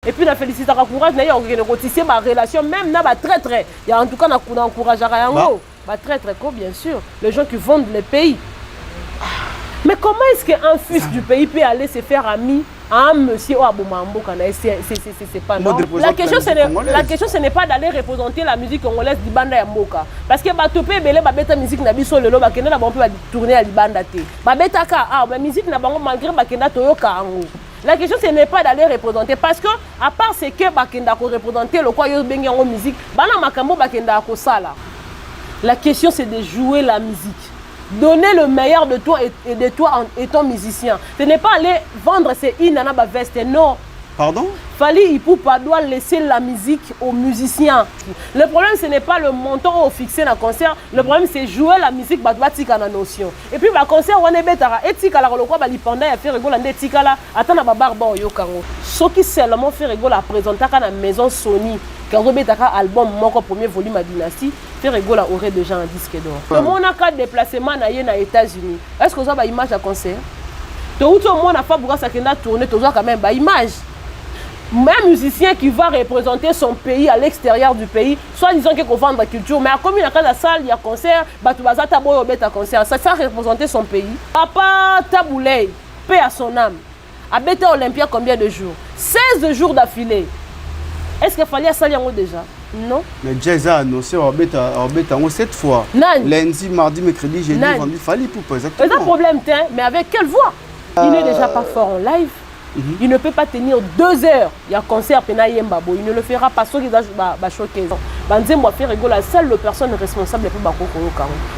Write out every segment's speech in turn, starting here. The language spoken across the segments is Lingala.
Et puis, la félicité à courage, il y a ma relation, même dans très très. Il y a en tout cas, on encourage à Yango. Très très cool, bien sûr. Les gens qui vendent les pays. Mais comment est-ce qu'un fils du pays peut aller se faire ami à un monsieur Aboumambo? C'est pas normal. La question, ce n'est pas d'aller représenter la musique congolaise d'Ibanda Yamboka. Parce que Batopé, la musique n'a pas solo, la tourner à l'Ibanda. La musique n'a pas malgré Bakenda Toyoka. La question, ce n'est pas d'aller représenter. Parce que, à part ce que Bakenda a représenté, le quoi y a musique, la question, c'est de jouer la musique. Donner le meilleur de toi et de toi en étant musicien. Ce n'est pas aller vendre ses inana veste, non. Pardon? Fali Ipupa doit laisser la musique aux musiciens. Le problème, ce n'est pas le montant au fixé dans le concert. Le problème, c'est jouer la musique, batika na notion. Et puis, le concert, on est betara. Et tika la rolo quoi, balipanda ya faire rigola nde tika la. Attends, ba barba yo kango. Ce qui seulement fait rigola présenter à la maison Sony. Quand on bet album, mon premier volume à Dynastie, fait rigola aurait déjà un disque d'or. Tout le monde a quatre déplacements aux États-Unis. Est-ce que vous avez une image à concert? Tout le monde a fait pour ça qu'il a tourné, tout ça quand même, une image. Un musicien qui va représenter son pays à l'extérieur du pays, soit disant qu'il faut vendre la culture, mais comme il y a la salle, il y a concert, Batoubaza Taboyo bet à concert, ça va représenter son pays. Papa Taboulay, paix à son âme, a bêté à Olympia combien de jours? 16 jours d'affilée. Est-ce qu'il fallait ça déjà? Non. Mais Jazz a annoncé cette fois. Lundi, mardi, mercredi, jeudi, vendredi, il fallait pour exactement. C'est un problème, mais avec quelle voix? Il n'est déjà pas fort en live. Il ne peut pas tenir 2 heures. Il y a concert, il ne le fera pas. Ceux qui ont choqué. Moi, faire rigoler, seule personne responsable pour Bakoko.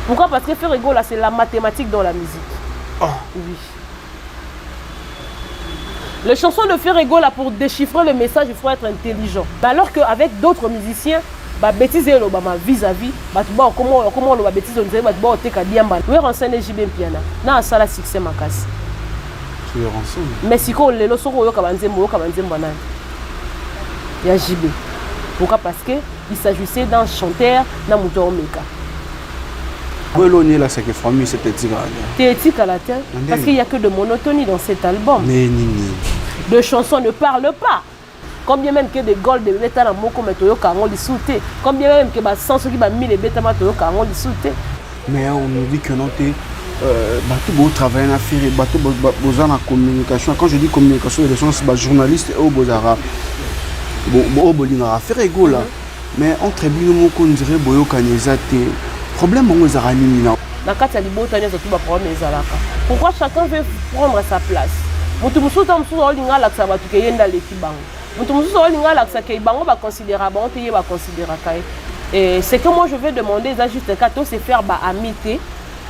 Pourquoi? Parce que faire rigoler, c'est la mathématique dans la musique. Oh. Oui. Les chansons de Ferrego, là, pour déchiffrer le message, il faut être intelligent. Alors qu'avec d'autres musiciens, bêtise vis-à-vis, comment on bêtise, on dirait que tu as dit que tu as renseigné JB Piana. Non, ça, c'est succès, ma casse. Tu es renseigné. Mais si tu as le son, il y a JB. Pourquoi? Parce qu'il s'agissait d'un chanteur, d'un moteur Omeka. Bologna là, c'est que famille c'était tiré. T'es éthique à la terre parce qu'il n'y a que de monotonie dans cet album. Mais nini. De chansons ne parlent pas. Combien même que des gold de l'état dans mon comme Toyo Karon l'issouté. Combien même que sans ceux qui m'a mis les bêtes à Toyo Karon l'issouté. Mais on nous dit que non t'es bateau beau travail à faire bateau besoin de communication. Quand je dis communication, les gens c'est journaliste et au bozara. Bon bolina à faire égaux là. Mais entre bien mon qu'on dirait boyo kanezate. Problème on a ramené là. La carte à l'ibota n'est pas problème ezalaka. Pourquoi chacun veut prendre sa place? Mutu musuta musuta olinga la ksaba tukeyenda l'équibango. Mutu musuta olinga la ksaka ibango ba considérer bon te ba considérer kai. Et c'est que moi je vais demander ça juste kato se faire ba amitié,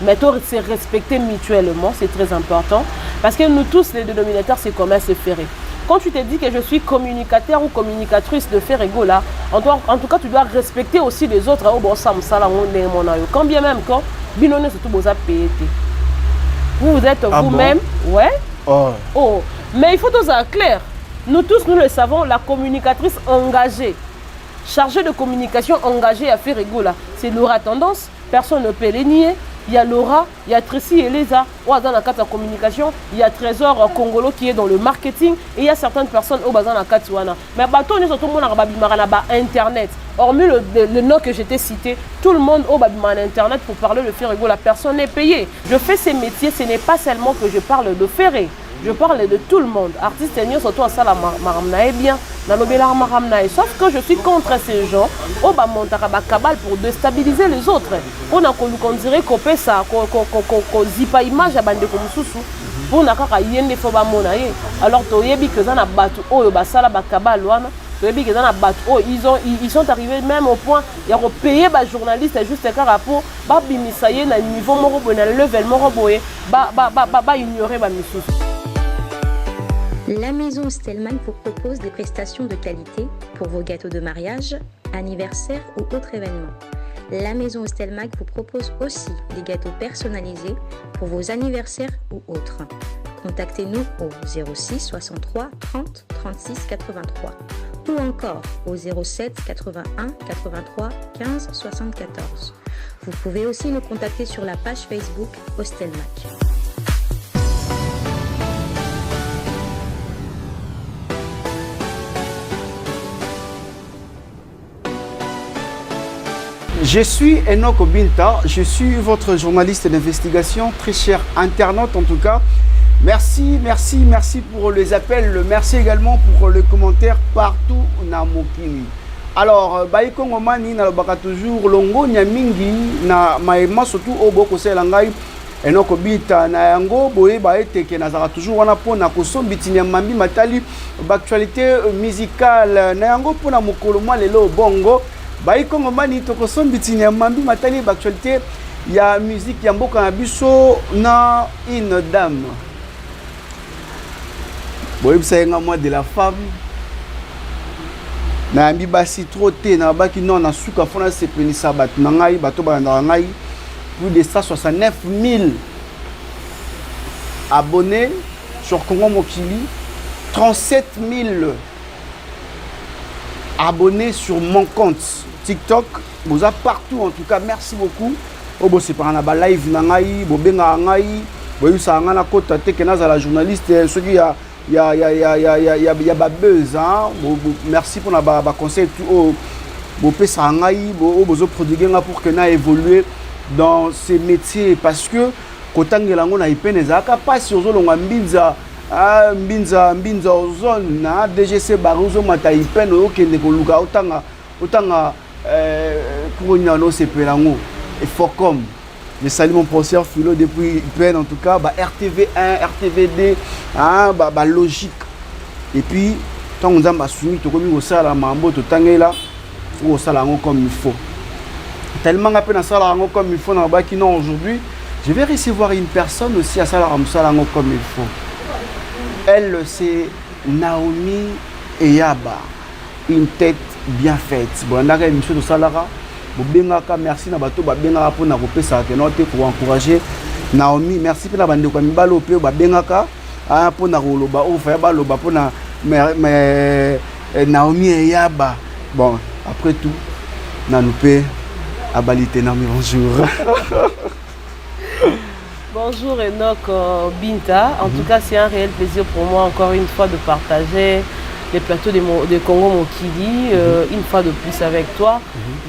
mais to se respecter mutuellement, c'est très important parce que nous tous les dénominateurs c'est comment se faire. Quand tu te dis que je suis communicateur ou communicatrice de Ferrego là, en tout cas tu dois respecter aussi les autres. Quand bien même quand binone surtout vous avez vous êtes vous-même, bon? Ouais. Oh. Mais il faut tout ça clair. Nous tous nous le savons, la communicatrice engagée, chargée de communication engagée à Ferrego là, c'est Laura Tendance. Personne ne peut les nier. Il y a Laura, il y a Tracy et Lisa, dans la carte de communication, il y a Trésor Congolo qui est dans le marketing et il y a certaines personnes au bazar dans la carte. Mais bateau, nous sommes sur Internet. Hormis le nom que j'étais cité, tout le monde au Internet pour parler de Ferrego, la personne est payée. Je fais ces métiers, ce n'est pas seulement que je parle de Ferré. Je parle de tout le monde. Artiste surtout à ça, la maramnae bien. Sauf que je suis contre ces gens. On va monter à cabale pour déstabiliser les autres. On a qu'on dirait qu'on fait ça, qu'on zipa image à bande comme sous. Pour n'a qu'à y aller faut pas monaye. Alors tu as vu que ça n'a battu oh bah ça la cabale loin. Tu as vu que ça n'a battu oh ils sont arrivés même au point il y a payé bah journaliste juste car pour bah bimisaye na niveau moro na level moro boye bah ignorer bah misous. La maison Stelmach vous propose des prestations de qualité pour vos gâteaux de mariage, anniversaire ou autres événements. La maison Stelmach vous propose aussi des gâteaux personnalisés pour vos anniversaires ou autres. Contactez-nous au 06 63 30 36 83 ou encore au 07 81 83 15 74. Vous pouvez aussi nous contacter sur la page Facebook Stelmach. Je suis Enoch Binta, je suis votre journaliste d'investigation, très cher internaute en tout cas. Merci pour les appels, merci également pour les commentaires partout na mokili. Alors, Baïkongo Mani na baka toujours longo nyamingi na maema surtout oboko selangai Enoch Binta na yango boye baete ke nazara toujours wana pona kosombiti nyamambi matali actualité musicale na yango pona mokolo mwa lelo bongo. Baïkongo Mani tokosombiti nyamambi matali actualité ya musique ya mboka na biso na une dame. Boye bisayenga moi de la femme. Na yambi basi trop te na baki non na suka fona sepelisa bato na ngai bato balanda ngai plus de 169 000 abonnés sur Congo Mokili, 37 000 abonnés sur mon compte TikTok. Vous êtes partout en tout cas, merci beaucoup. Obo c'est par un live na ngai, bo benga ngai, bo yusa ngana kota te ke naza la journaliste ce qui il y a ba buzz hein. Merci pour la conseil tout bo pesa ngai bo bozo produire pour que na évoluer dans ces métiers parce que kotangela ngo na ipene zaka pas sur zolonga mbinza mbinza ozone na DGC baruzo mata ipene okende ko luka otanga kuronya no sepelango et Focom. Je salue mon professeur Philo depuis ipene en tout cas RTV1 RTVD hein logique et puis tant on a soumis to komi ko sala mambo to tangela faut sala ngo comme il faut. Tellement à peine à ça comme il faut dans le baki non aujourd'hui je vais recevoir une personne aussi à ça comme il faut. Elle c'est Naomi Eyaba, une tête bien faite. Bon on a une chose de salara bobengaka merci na bato babengaka pour na kopesa tenote pour encourager Naomi merci pour la bande ko mibalo pe babengaka pour na koloba o fa baloba pour na Naomi Eyaba. Bon après tout na nous pe Abalité Nami, bonjour. Bonjour Enoch Binta. En tout cas, c'est un réel plaisir pour moi encore une fois de partager les plateaux de Congo Mokili, une fois de plus avec toi.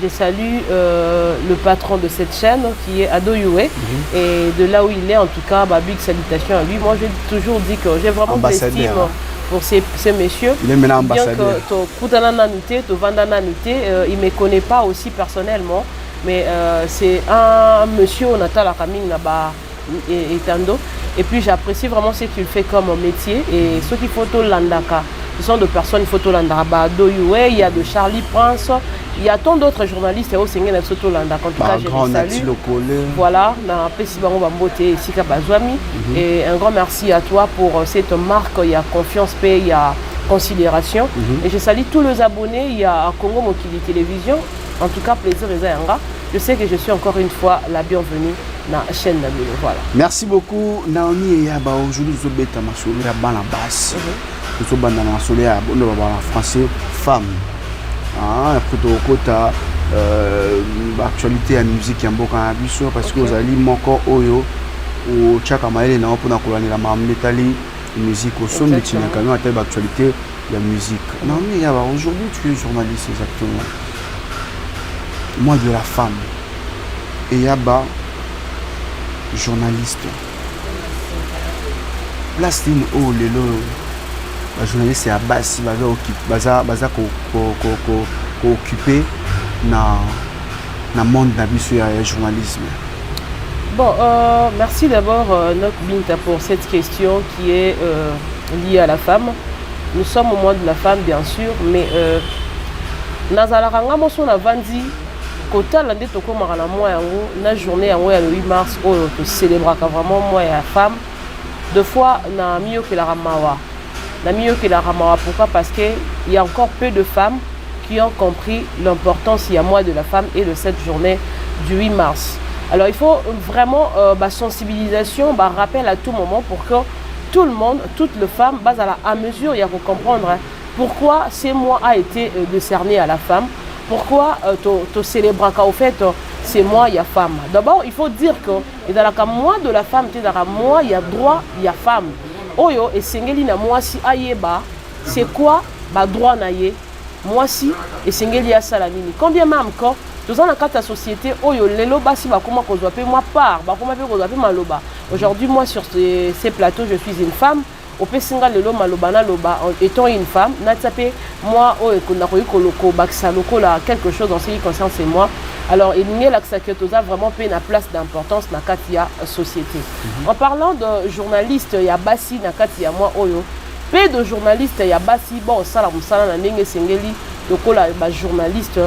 Je salue le patron de cette chaîne qui est Ado Yue. Et de là où il est, en tout cas, big salutations à lui. Moi, j'ai toujours dit que j'ai vraiment de l'estime pour ces messieurs. Il est maintenant ambassadeur. Il ne me connaît pas aussi personnellement. Mais c'est un monsieur au Natal à Kaming là-bas et Tando. Et puis j'apprécie vraiment ce qu'il fait comme métier. Et ceux qui photo Landaka, ce sont de personnes photo Landaka. Il y a de Charlie Prince, il y a tant d'autres journalistes au Sénégal de photo Landaka. En tout cas, je les salue. Voilà, et un grand merci à toi pour cette marque. Il y a confiance, paix, il y a considération. Et je salue tous les abonnés. Il y a Congo Mokili Télévision. En tout cas, plaisir Ezayanga. Je sais que je suis encore une fois la bienvenue dans la chaîne Nabilo. Voilà. Merci beaucoup Naomi Eyaba. Aujourd'hui, nous sommes à Masolo à Balabas. Nous sommes à Masolo à français femme. Après tout, côté actualité à musique en boka biso parce que vous allez encore oyo au chaka maele na pour na kolani la mametali musique au son de Tina Kano à telle actualité la musique. Naomi Eyaba, aujourd'hui tu es journaliste exactement. Moi de la femme Eyaba journaliste place d'une haut lelo la journaliste c'est à base baza occupé na monde na biso ya journalisme. Bon merci d'abord Enoch Binta pour cette question qui est liée à la femme. Nous sommes au mois de la femme bien sûr mais nazalaranga moso na vandi Kota l'année toko marana moi yango na journée yango ya le 8 mars où on célébra vraiment moi et la femme deux fois na mieux que la ramawa pourquoi parce que il y a encore peu de femmes qui ont compris l'importance il y a moi de la femme et de cette journée du 8 mars. Alors il faut vraiment sensibilisation rappel à tout moment pour que tout le monde toutes les femmes à mesure il y a pour comprendre pourquoi ce mois a été décerné à la femme. Pourquoi tu célèbres au fait c'est moi, il y a femme. D'abord, il faut dire que dans le mois de la femme, dans le mois, il y a droit, il y a femme. Oyo et sengeli na moi si ayeba, c'est quoi ba droit na ye? Moi si et sengeli ya salamini. Combien même quand Dans la société, oyo lelo basi bakoma kozwa pe moi part, bakoma pe kozwa pe maloba. Aujourd'hui, moi sur ces plateaux, je suis une femme. Au Pessinga lelo maloba na loba étant une femme, natapé moi oyo kona koyiko loko baksa loko là quelque chose en ce qui concerne c'est moi. Alors il n'y a l'accès que toza vraiment pe na place d'importance na katia société. En parlant de journaliste, il y a basi na katia moi oyo. Peu de journalistes, il y a basi bon sala musala na ndenge sengeli lokola ba journaliste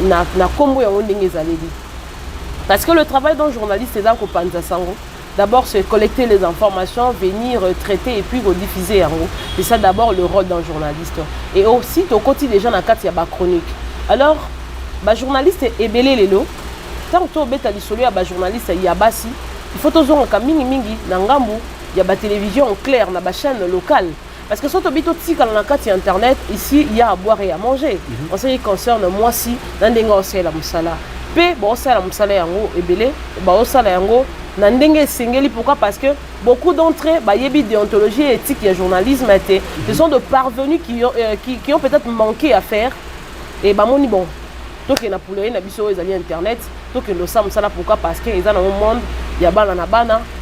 na kombo ya ndenge zaleli. Parce que le travail d'un journaliste c'est d'ako panza sango. D'abord c'est collecter les informations, venir traiter et puis rediffuser en haut. C'est ça d'abord le rôle d'un journaliste. Et aussi au quotidien des gens na katia ba chronique. Alors ba journaliste ebele lelo tant to beta lisolo ya ba journaliste ya basi, il faut toujours ka mingi na ngambu. Il y a la télévision en clair, la chaîne locale. Parce que si on a internet, ici, il y a à boire et à manger. En ce qui concerne moi, si, dans les gens, c'est la moussala. Puis, bon, c'est la moussala yango, et belé, bon, c'est la yango, nandenge singeli. Pourquoi? Parce que beaucoup d'entre eux, bah, y a déontologie, éthique, et journalisme, ce sont de parvenus qui ont peut-être manqué à faire. Et bah, mon bon. Donc, il y a pour les internet. Donc, il y a pourquoi? Parce qu'ils sont dans le monde, il y a bana,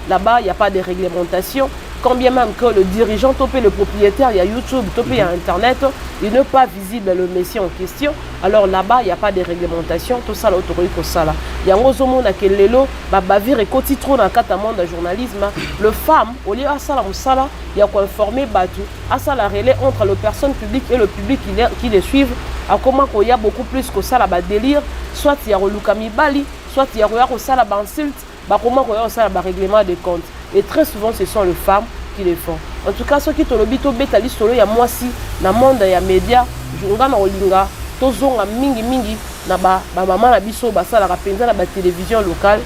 là-bas, il n'y a pas de réglementation. Quand bien même que le dirigeant, topé le propriétaire, il y a YouTube, topé il y a Internet, il n'est pas visible le messie en question. Alors là-bas, il n'y a pas de réglementation. Tout ça, l'autorité, ça là. Il y a un autre monde qui est lelo, bavir et côté trop dans le cadre de journalisme. Le femme, au lieu de ça, il y a quoi informer Batou, à ça la relais entre le personne publique et le public qui les suivent. À comment il y a beaucoup plus que ça là, délire. Soit il y a Lukami Bali, soit il y a ça là, insulte. Comment il y a un règlement des comptes. Et très souvent, ce sont les femmes qui les font. En tout cas, ceux qui ont le bito bétali solo, il y a moi aussi, dans le monde, il y a médias, je regarde dans Olinga, tozonga mingi, na ba maman na biso, ça la rapenza la télévision locale,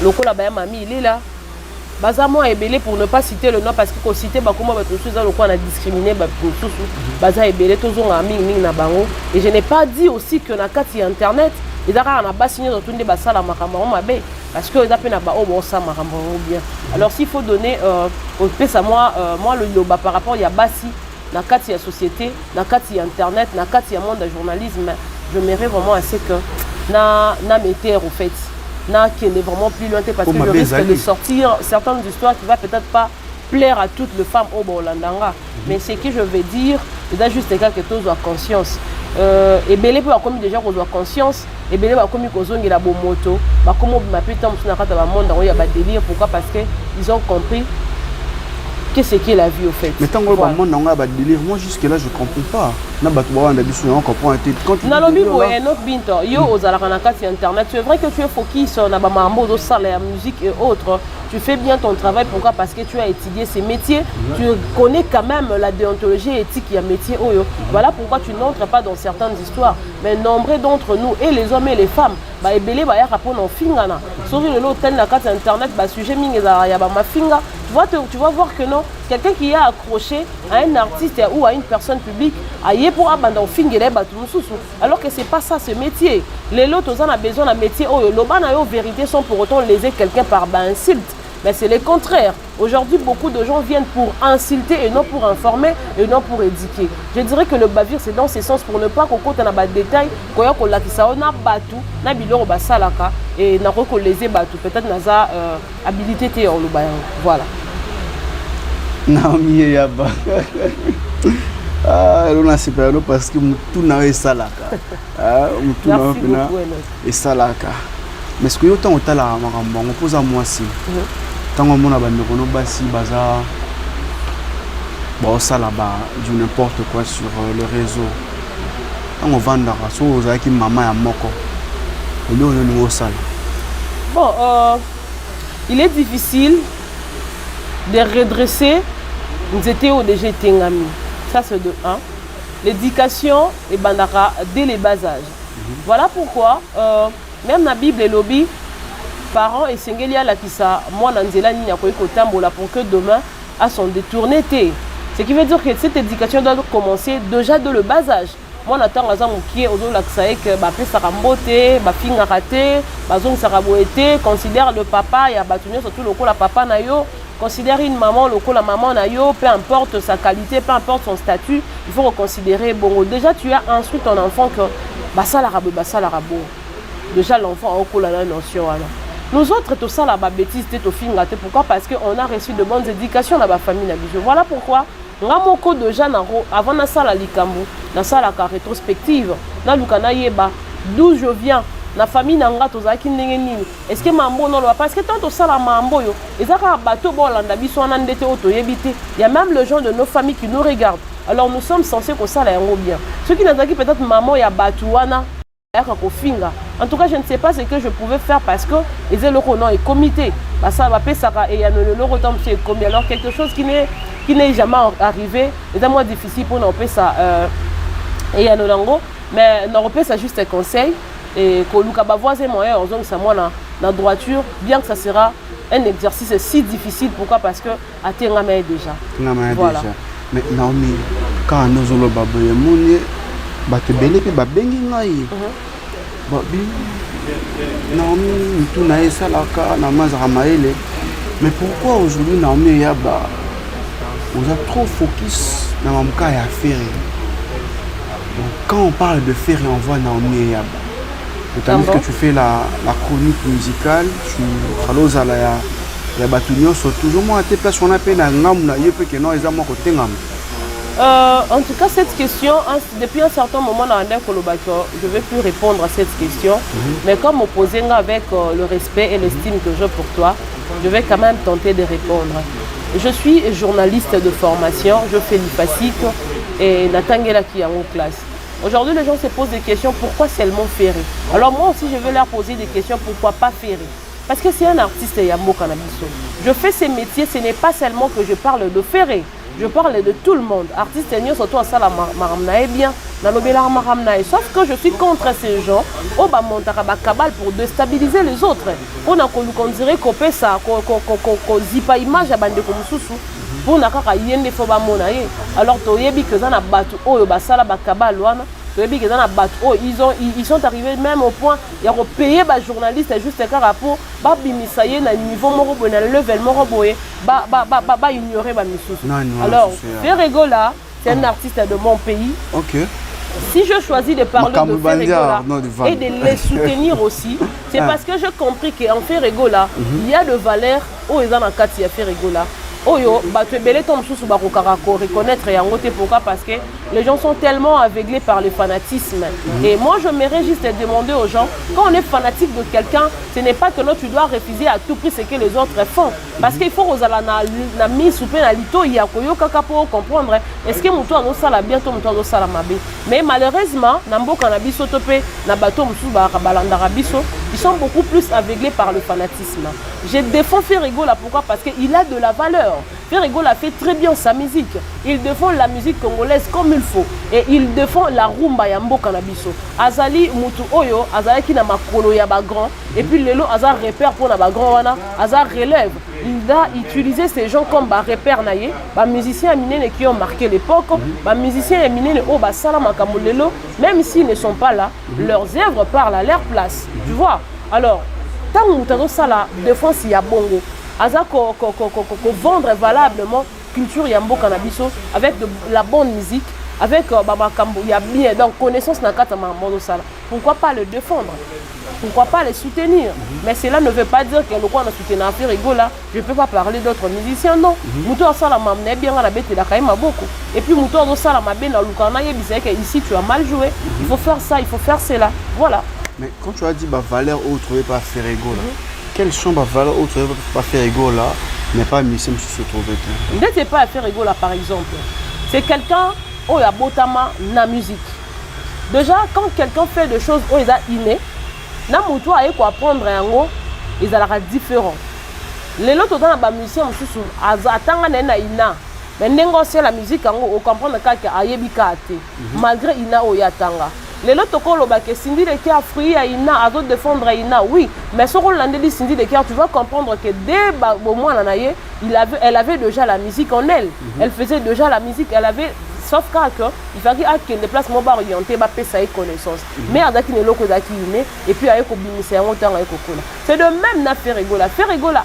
local la mamie, il est là. Bazamo est belé pour ne pas citer le nom parce que quand citer comment va tout ça le quoi on a discriminé pour tout baza est belé tozonga mingi na bango. Et je n'ai pas dit aussi que na kati internet, ils ont pas signé dans tout des basala makamaro mabe. Parce que ça bien. Alors s'il faut donner moi le loba par rapport il y a basi na kati ya société, na kati ya internet, na kati ya monde de journalisme, je m'irais vraiment assez que na mettre au fait na qui est vraiment plus loin parce que je risque de sortir certaines histoires qui va peut-être pas plaire à toutes les femmes au Bolandanga. Mais ce que je veux dire, c'est juste quelque chose de conscience. Et belé pour comme déjà qu'on doit conscience et belé va comme qu'on la moto va comme ma putain na kata ba monde il y a ba délire pourquoi parce que ils ont compris qu'est-ce qu'est la vie au fait. Mais tant que le monde on a ba délire moi jusque là je comprends pas na ba to ba biso on comprend quand tu na lobi boye notre binto yo ozalaka na kati internet c'est vrai que tu es focus na ba mambo do sala ya musique et autres. Tu fais bien ton travail, pourquoi? Parce que tu as étudié ces métiers, tu connais quand même la déontologie éthique et métier. Voilà pourquoi tu n'entres pas dans certaines histoires. Mais nombreux d'entre nous, et les hommes et les femmes, tu vas voir que non, quelqu'un qui est accroché à un artiste ou à une personne publique, alors que ce n'est pas ça ce métier. Les autres ont besoin d'un métier, les vérités sont pour autant léser quelqu'un par insulte. Mais c'est le contraire. Aujourd'hui, beaucoup de gens viennent pour insulter et non pour informer et non pour éduquer. Je dirais que le bavir, c'est dans ce sens pour ne pas qu'on compte dans les détails, qu'on a battu, na biloro basalaka et na roko léser battu. Peut-être naza habilité té en lobayan. Voilà. Naomi Yaba. Ah, on a séparé parce que tout n'a salaka. Ah, tout n'a et salaka. Mais ce que yo tant otala makambo on pose à moi si. Tant on mona bande kono basi baza bon ça là-bas du n'importe quoi sur le réseau. Tant on vend la so ozaki maman ya moko. Et nous on est au sale. Bon il est difficile de redresser nous étions au DG Tengami. Ça c'est de 1. L'éducation est bandaka dès les bas âges. Voilà pourquoi même la Bible et lobby, parents et singelia la qui ça, moi nanzela ni na koyiko tambola pour que demain à son détourné. Ce qui veut dire que cette éducation doit commencer déjà de le bas âge. Moi n'attends à ça mon qui est aux laxaïk, bah fait saramboté, bah finga raté, bah zone saraboété, considère le papa et abattu surtout le coup la papa nayo considère une maman, la maman na yo, peu importe sa qualité, peu importe son statut, il faut reconsidérer. Bon, déjà tu as instruit ton enfant que ça la rabo. Déjà l'enfant a la notion. Nous autres, tout ça, la bêtise, pourquoi? Parce qu'on a reçu de bonnes éducations dans la famille. Voilà pourquoi. Ngamoko déjà avant na sala likambu, na sala ka rétrospective, na lukana yeba d'où je viens, na famille nanga tozaki ndenge nini. Est-ce que mambo non parce que tant to sala mambo yo, ezaka bato bolanda biso na ndete oto yebite. Il y a même les gens de nos familles qui nous regardent. Alors nous sommes censés ko sala yango bien. Ceux qui n'azaki peut-être maman ya batuana en tout cas, je ne sais pas ce que je pouvais faire parce que les locaux non et comité. Ça va payer ça et il y a le retombe c'est combien alors quelque chose qui n'est jamais arrivé. C'est moins difficile pour nous payer ça et il y a nos langues mais nous payer ça juste un conseil et que Luka va voir ses moyens en zone ça moi la droiture bien que ça sera un exercice si difficile. Pourquoi? Parce que à Tengama déjà. Voilà. Mais Naomi quand nous allons baboyer mounier batebele pe babengi ngai babi Naomi tout na esalaka na mazara maele. Mais pourquoi aujourd'hui Naomi yaba on a trop focus na mamka ya Ferré. Donc quand on parle de Ferré on voit Naomi yaba. Tandis que tu fais la chronique musicale tu khaloza la ya batunyo so toujours moi à tes places on appelle na ngam na yepe que non ezamo ko tengam. En tout cas, cette question, depuis un certain moment dans je ne vais plus répondre à cette question. Mais comme opposé avec le respect et l'estime que j'ai pour toi, je vais quand même tenter de répondre. Je suis journaliste de formation, je fais l'IPASIC et Natangela qui est en classe. Aujourd'hui, les gens se posent des questions, pourquoi seulement Ferré? Alors moi aussi, je vais leur poser des questions, pourquoi pas Ferré? Parce que c'est un artiste Yambo Canabiso. Je fais ces métiers, ce n'est pas seulement que je parle de Ferré. Je parle de tout le monde. Artiste surtout à ça la maramnae bien, dans le maramnae. Sauf que je suis contre ces gens. Au bas montara cabal pour déstabiliser les autres. On a qu'on dirait qu'on fait ça, qu'on zipa image à bande comme sousou. Pour n'a qu'à y aller faut monaye. Alors toyebi que ça n'a battu oh basala bakabal wana. Toyebi que ça n'a battu oh ils sont arrivés même au point il y a payé ba journaliste juste car pour ba bimisaye na niveau moro na level moro boye ba ignorer ba misusu. Alors Ferré Gola c'est un artiste de mon pays. OK. Si je choisis de parler de Ferré Gola et de les soutenir aussi, c'est parce que j'ai compris qu'en Ferré Gola, il y a de valeurs où ils en ont quatre il y a Ferré Gola. Oyo, reconnaître et en pourquoi? Parce que les gens sont tellement aveuglés par le fanatisme. Et moi, je m'aimerais juste demander aux gens, quand on est fanatique de quelqu'un, ce n'est pas que non, tu dois refuser à tout prix ce que les autres font. Parce qu'il faut aux la mise sous pénalité, il y a pour comprendre est-ce que mon toit nous sala bien, ton toit nous sala mabe. Mais malheureusement, Nambo Cannabis Otopé, Nabato Msuba, Balandarabiso, ils sont beaucoup plus aveuglés par le fanatisme. Je défends Ferré Gola, pourquoi? Parce qu'il a de la valeur. Ferré Gola fait très bien sa musique. Il défend la musique congolaise comme il faut. Et il défend la rumba Yambo Canabiso. Azali Mutu Oyo, Azali qui n'a ma kolo ya grand. Et puis Lelo Azar repère pour na grand wana, Azar relève. Il a utilisé ces gens comme repère naye, musiciens éminents qui ont marqué l'époque, musiciens éminents au Salama Kamolelo, même s'ils ne sont pas là, leurs œuvres parlent à leur place. Tu vois? Alors, tant que nous avons la défense, il y a bongo. Aza ko vendre valablement culture Yambo Cannabiso avec de la bonne musique, avec il y a bien donc connaissance dans kata mambo sala. Pourquoi pas le défendre? Pourquoi pas les soutenir? Mais cela ne veut pas dire que le quoi on soutient Ferré Gola, je ne peux pas parler d'autres musiciens, non. Muto sala mamne bien la bête la kaima beaucoup. Et puis Muto sala mabe na lukana yebisa que ici tu as mal joué, il faut faire ça, il faut faire cela. Voilà. Mais quand tu as dit valeur autre pas Ferré Gola. Quelles sont les valeurs autres pas Ferré Gola, mais pas Missem se trouver? Ne pas Ferré Gola par exemple. C'est quelqu'un qui a botama na musique. Déjà, quand quelqu'un fait des choses où il a inné, na mutu a quoi apprendre un mot, ils sont différents. Les autres dans la musique, attendent na ina. Mais négocier la musique, on comprend que ayebi kate. Malgré ina o yatanga. Les autres que Cindy de Kia fruit à Ina, à d'autres défendre à Ina, oui. Mais ce rôle de Cindy de Kia, tu vas comprendre que dès au moins elle avait déjà la musique en elle. Elle faisait déjà la musique, elle avait sauf que il fallait que les places mobile orientées ba pesa et connaissance mais azaki ne loko zaki ine et puis ayeko bimisa yango tanga ekokola c'est de même na Ferregola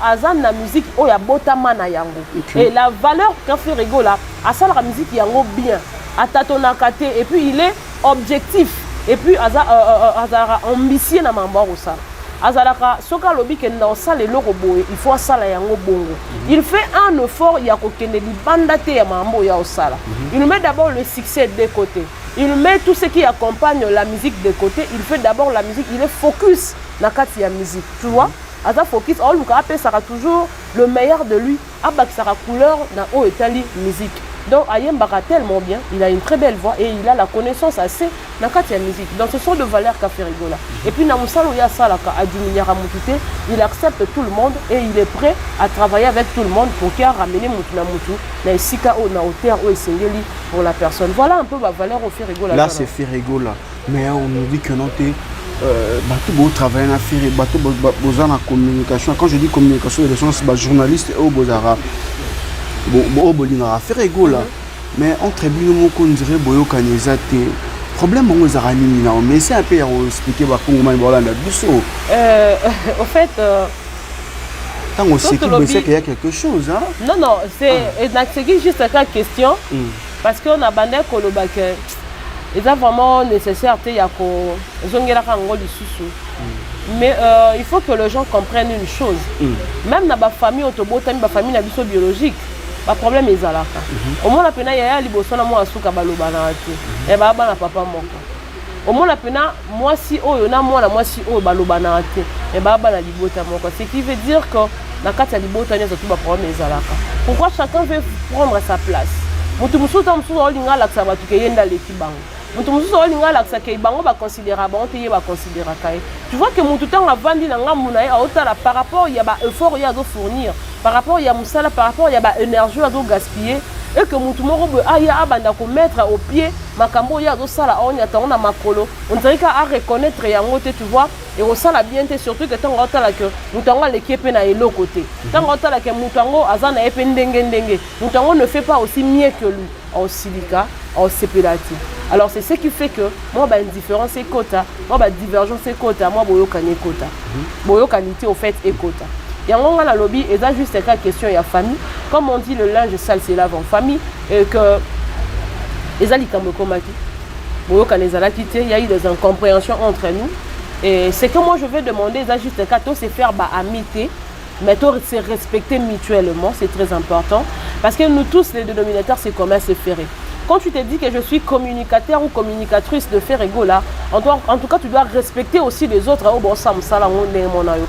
azan na musique o ya botama na yango et la valeur qu'a Ferregola a ça la musique yango bien atatona kate et puis il est objectif et puis azara ambitieux na mambaro ça azalaka soka lobi ke na osala eloko boye il faut asala yango bongo il fait un effort ya kokende libanda te ya mambo ya osala il met d'abord le succès de côté il met tout ce qui accompagne la musique de côté il fait d'abord la musique il est focus na kati ya musique tu vois aza focus on luka apesaka toujours le meilleur de lui abakisaka couleur na o etali musique. Donc Ayembara tellement bien, il a une très belle voix et il a la connaissance assez dans la musique. Donc ce sont de valeurs qu'a fait Rigola. Et puis Namusalo Yasalaka a Mutute, il accepte tout le monde et il est prêt à travailler avec tout le monde pour qu'il a ramené Mutuna Mutu, na Sika o na Oter o Esengeli pour la personne. Voilà un peu ma valeur au Ferrigola. Là c'est Ferrigola, mais on nous dit que non t'es bateau beau travailler à faire bateau beau en communication. Quand je dis communication, les gens c'est journaliste et au Bozara. Bon, Ferregola, mais entre nous, on dirait Boyo Kanezate. Problème, on a mais c'est un peu à expliquer comment on va au fait, tant on sait qu'il y a quelque chose. Hein? Non, c'est juste une question. Parce qu'on a bandé Kolobake. Il est vraiment nécessaire de mais il faut que les gens comprennent une chose. Même dans ma famille, ma famille biologique. Le problème est là. Au moins, la pena yaya liboso na moi asuka baloba na ati. Et ba na papa moko. Au moins la pena moi si oyo na moi si oyo baloba na ati. Et ba na libota moko. Ce qui veut dire que na kati ya libota nyo tout ba problème ezalaka. Pourquoi chacun veut prendre sa place? Mutu musuta musuta olinga la tsaba tukeyenda leki bango. Mutu musuta olinga la tsaka bango ba considérable, on te ba considérer kai. Tu vois que mutu tanga vandi na ngamu na ya otala par rapport il y a ba effort ya go fournir. Par rapport à Moussala, par rapport à l'énergie à gaspiller et que Moutoumoro aya abanda ko mettre au pied makambo ya do sala on attend na makolo on dirait qu'à reconnaître yango te tu vois et au sala bien te surtout que tant otala que Moutango l'équipe na elo côté tant otala que Moutango azana epe ndenge Moutango ne fait pas aussi mieux que lui en silica en sépulati. Alors c'est ce qui fait que moi bah une différence c'est quota moi bah divergence c'est quota moi boyo kanye quota boyo qualité au fait et quota. Il y a un lobby et ça juste une question il y a famille comme on dit le linge sale c'est lave en famille et que les alikambokomaki boyo kanezala quitté il y a eu des incompréhensions entre nous et c'est que moi je vais demander ça juste un c'est faire bah amitié mais c'est respecter mutuellement c'est très important parce que nous tous les dénominateurs c'est commun c'est ferré. Quand tu te dis que je suis communicateur ou communicatrice de Ferregola, en tout cas tu dois respecter aussi les autres.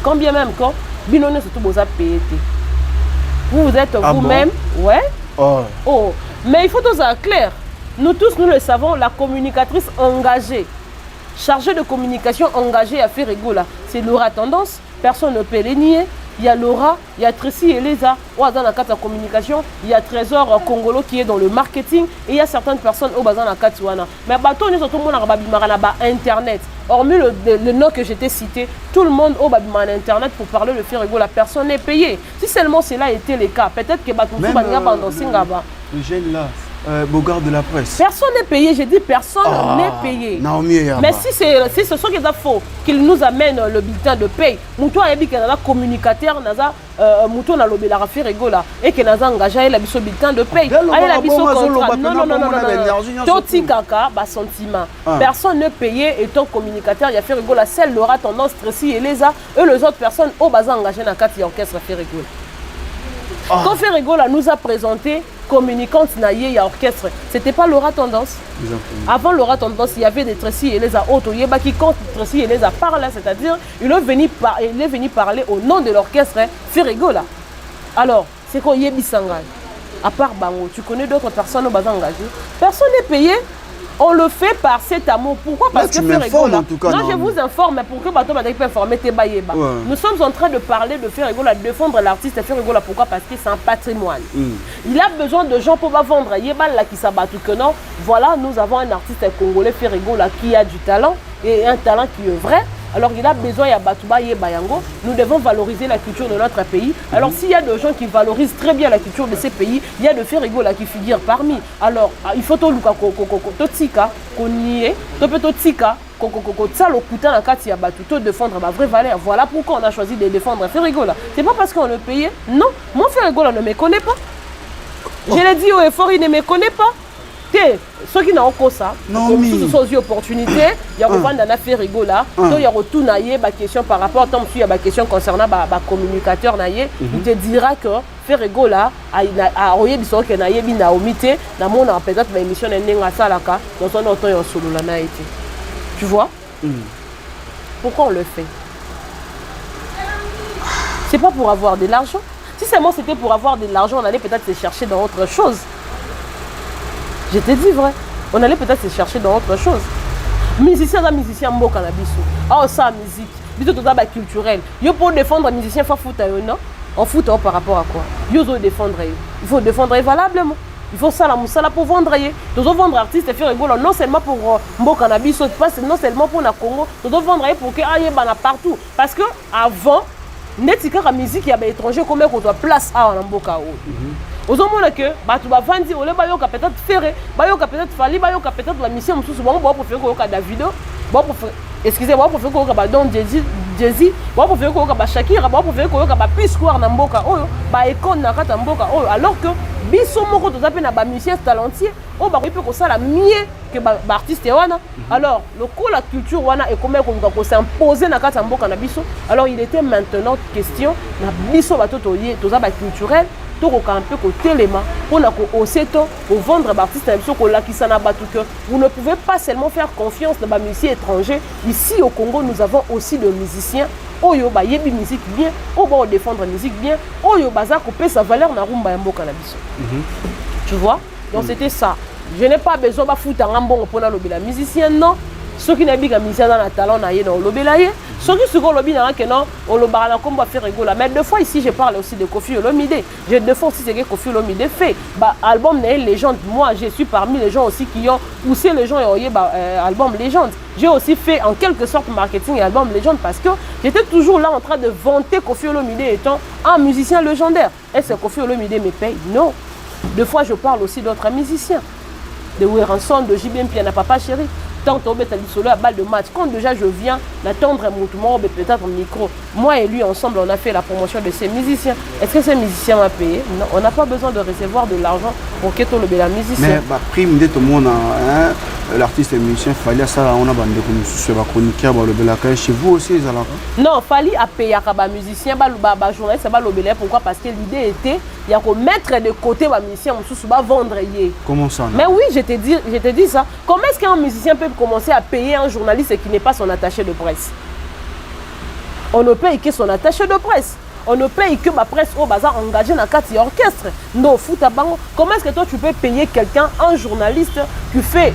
Quand bien même quand Binone surtout vous payé. Vous êtes vous-même, bon? Ouais. Oh. Mais il faut tout ça clair. Nous tous nous le savons, la communicatrice engagée, chargée de communication engagée à Ferregola, c'est Laura Tendance. Personne ne peut les nier. Il y a Laura, il y a Tracy et Lisa, dans la carte de communication, il y a Trésor Congolo qui est dans le marketing et il y a certaines personnes au bazar dans la carte. Mais bateau, nous sommes en internet. Hormis le nom que j'étais cité, tout le monde au babima internet pour parler de Ferrego, la personne n'est payée. Si seulement cela était le cas, peut-être que Batou pendant Singaba. Le jeune là. Bogard de la presse. Personne n'est payé, j'ai dit personne n'est payé. Mais si ce sont des infos qu'ils nous amènent le bulletin de paye, Moutou a dit qu'il y a un communicateur, Moutou a lobé la raffaire là et qu'il a engagé la biso bulletin de paye. La biso contrat. Non. Toti kaka, bas sentiment. Personne n'est payé étant communicateur, il y a fait rigola. Celle Laura Tendance, Tracy et Lisa, eux les autres personnes au bas engagé dans 4 orchestre fait rigola. Quand Ferregola nous a présenté communicante naïe et orchestre, c'était pas Laura Tendance. Avant Laura Tendance, il y avait des Tracy et les autres. Il y a qui compte Tracy et les a parlé, c'est-à-dire il est venu parler au nom de l'orchestre Ferregola. Alors, c'est quoi Yebi Sangay? À part Bango, tu connais d'autres personnes au bas engagées? Personne n'est payé. On le fait par cet amour. Pourquoi? Parce que Ferregola. Non, je vous informe, mais pour que Bateau Badek peut informer Tebayeba. Nous sommes en train de parler de Ferregola, de défendre l'artiste Ferregola. Pourquoi? Parce que c'est un patrimoine. Il a besoin de gens pour vendre. Yebal la qui s'abattu que non. Voilà, nous avons un artiste congolais Ferregola qui a du talent et un talent qui est vrai. Alors il a besoin ya batuba ye bayango. Nous devons valoriser la culture de notre pays. Alors s'il y a des gens qui valorisent très bien la culture de ces pays, il y a de Ferrigo là qui figurent parmi. Alors il faut to luka to tika ko nié, to peut to tika ko ça le kuta na kati ya batu to défendre ma vraie valeur. Voilà pourquoi on a choisi de défendre Ferrigo là. C'est pas parce qu'on le payait. Non, mon Ferrigo là ne me connaît pas. Je l'ai dit au effort, il ne me connaît pas. Ceux qui n'ont pas ça, comme si ce sont des opportunités, il y a un Ferrigo là, il y a retour des questions par rapport à des questions concernant les communicateurs, il te dira que Ferrigo là, a envoyé des choses qui ont omité, dans mon peut-être l'émission n'est pas là, dans son auto et en solo là. Tu vois? Pourquoi on le fait? C'est pas pour avoir de l'argent. Si seulement c'était pour avoir de l'argent, on allait peut-être se chercher dans autre chose. Je te dis vrai, on allait peut-être se chercher dans autre chose. Musicien, mbo cannabis. Ah, ça, musique. Bito tout d'abord culturel. Yo pour défendre un musicien, il faut foutre, non? On fout par rapport à quoi? Yo doit défendre. Il faut défendre valablement. Il faut ça la pour vendre. Tu dois vendre artiste et faire rigolo non seulement pour mbo cannabis, non seulement pour la Congo. Tu dois vendre pour que aille bana partout. Parce que avant, netika la musique il y a des étrangers comme qu'on doit place à mboka. Aux hommes que tu vas vendre, on va peut-être faire, peut-être Fali, peut-être la mission, on va pour faire Davido, excusez-moi, pour faire Don Jay-Z, pour faire Shakira, pour faire P-Square na mboka oyo, Econ na kata mboka oyo, alors que biso moko to zape na ba musicien talentueux, on va peut que ça la mieux que artiste wana. Alors, le coup la culture wana et comment on s'imposer na kata mboka na biso. Alors, il était maintenant question na biso bato to yé, to za ba culturel. Un peu côté les mains pour vendre l'artiste vous ne pouvez pas seulement faire confiance dans les musiciens étrangers. Ici au Congo, nous avons aussi des musiciens oyo ba yebi musique bien, oyo défendre la musique bien, oyo baza couper sa valeur na rumba mboka na biso. Tu vois? Donc c'était ça. Je n'ai pas besoin de foutre un bon pour la musicien, non. Ceux qui n'ont pas de musicien dans le talent, ceux qui sont lobby dans non, on le barre comme va faire rigoler. Mais deux fois ici, je parle aussi de Koffi Olomide. J'ai deux fois aussi ce que Koffi Olomide fait. Album légende. Moi, je suis parmi les gens aussi qui ont poussé les gens à envoyer album légende. J'ai aussi fait en quelque sorte marketing et album légende parce que j'étais toujours là en train de vanter Koffi Olomide étant un musicien légendaire. Est-ce que Koffi Olomide me paye? Non. Deux fois, je parle aussi d'autres musiciens. De Weranson, de JBM Piana Papa Chéri. Tant que tu as solo à balle de match, quand déjà je viens d'attendre un mouvement, peut-être un micro, moi et lui ensemble, on a fait la promotion de ces musiciens. Est-ce que ces musiciens m'ont payé? Non, on n'a pas besoin de recevoir de l'argent pour que tu aies la musicien. Mais bah, prime de tout le monde, l'artiste et le musicien, fallait ça, on a bandé comme sur la chroniqueur, chez vous aussi, les alors. Non, fallait payer à musicien, journaliste, pourquoi? Parce que l'idée était, il y a qu'on mettre de côté les musiciens, on vendre. Comment ça? Mais oui, je te dis ça. Comment est-ce qu'un musicien peut commencer à payer un journaliste qui n'est pas son attaché de presse? On ne paye que son attaché de presse. On ne paye que ma presse au bazar engagé dans 4 orchestres. Non, foot à bango. Comment est-ce que toi tu peux payer quelqu'un, un journaliste qui fait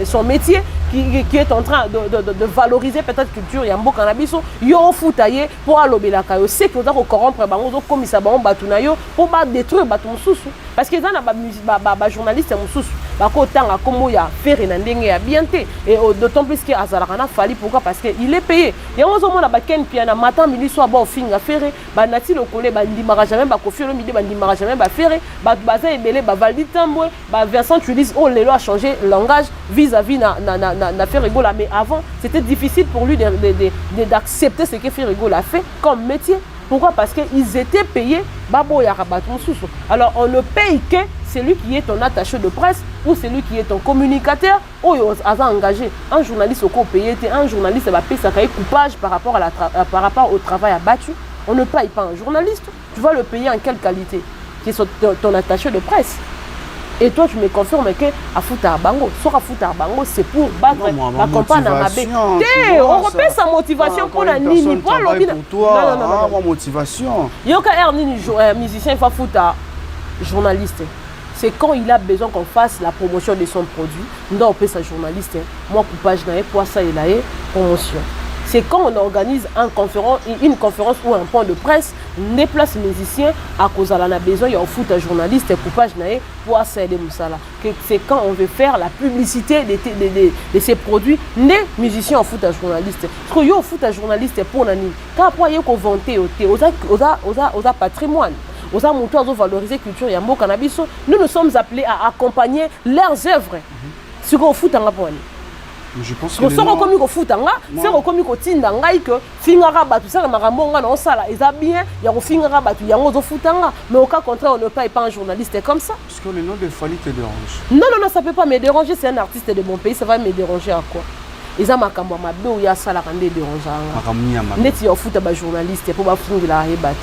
son métier, qui est en train de valoriser peut-être culture, yambo cannabiso, yo foutaye pour allober la caillou. C'est que vous avez corrompre bango, comme ça bango batunayo pour détruire batou moussou. Parce que dans la journaliste moussou, bako tanga comme ya faire na ndenge ya bien té et d'autant plus que Azarana fali pourquoi? Parce que il est payé. Il y a un moment ba ken piana matin midi soir ba finga faire ba nati le collé ba ndimara jamais ba Koffi Olomide ba ndimara jamais ba faire ba baza ebele ba Valdi Tambwe ba Vincent Tulis oh lelo a changé langage vis-à-vis na faire rigolo. Mais avant c'était difficile pour lui d'accepter ce que fait rigolo a fait comme métier. Pourquoi? Parce qu'ils étaient payés babo ya rabatou sousou. Alors on ne paye que celui qui est ton attaché de presse ou celui qui est ton communicateur ou a engagé un journaliste au co payé, un journaliste va payer sa coupage par rapport au travail abattu. On ne paye pas un journaliste, tu vas le payer en quelle qualité? Qui est ton attaché de presse. Et toi tu me confirmes que à Fouta Bango, sur à Fouta Bango, c'est pour battre la campagne à Mabé. On repère sa motivation pour la nini, pour lobby. Non, motivation. Yoka Ernini musicien il faut Fouta journaliste. C'est quand il a besoin qu'on fasse la promotion de son produit. Nous on peut sa journaliste. Moi coupage n'a pour ça il a promotion. c'est quand on organise une conférence ou un point de presse, on déplace les musiciens à cause de la besoin, il y a au foot à journaliste et coupage pour accéder Moussala. C'est quand on veut faire la publicité de ces produits, les musiciens au foot à journaliste. Parce que yo au foot à journaliste pour nani. Quand après il y a qu'on vanter aux patrimoine. Aux amoutous à valoriser culture et à cannabis, nous sommes appelés à accompagner leurs œuvres. Ce qu'on fout en rapport. Je pense que ça comme au foot en c'est comme au tinda ngai que fingara batu ça marambo nga non sala ils a bien il y a fingara batu il y a au foot en mais au cas contraire on ne paye pas un journaliste comme ça. Parce que le nom de Fally te dérange. Non, ça peut pas me déranger, c'est un artiste de mon pays, ça va me déranger à quoi? Ils ont makambo mabe ou ya sala kande dérangeant. Net il y a foot ba journaliste pour ba fingila hebat.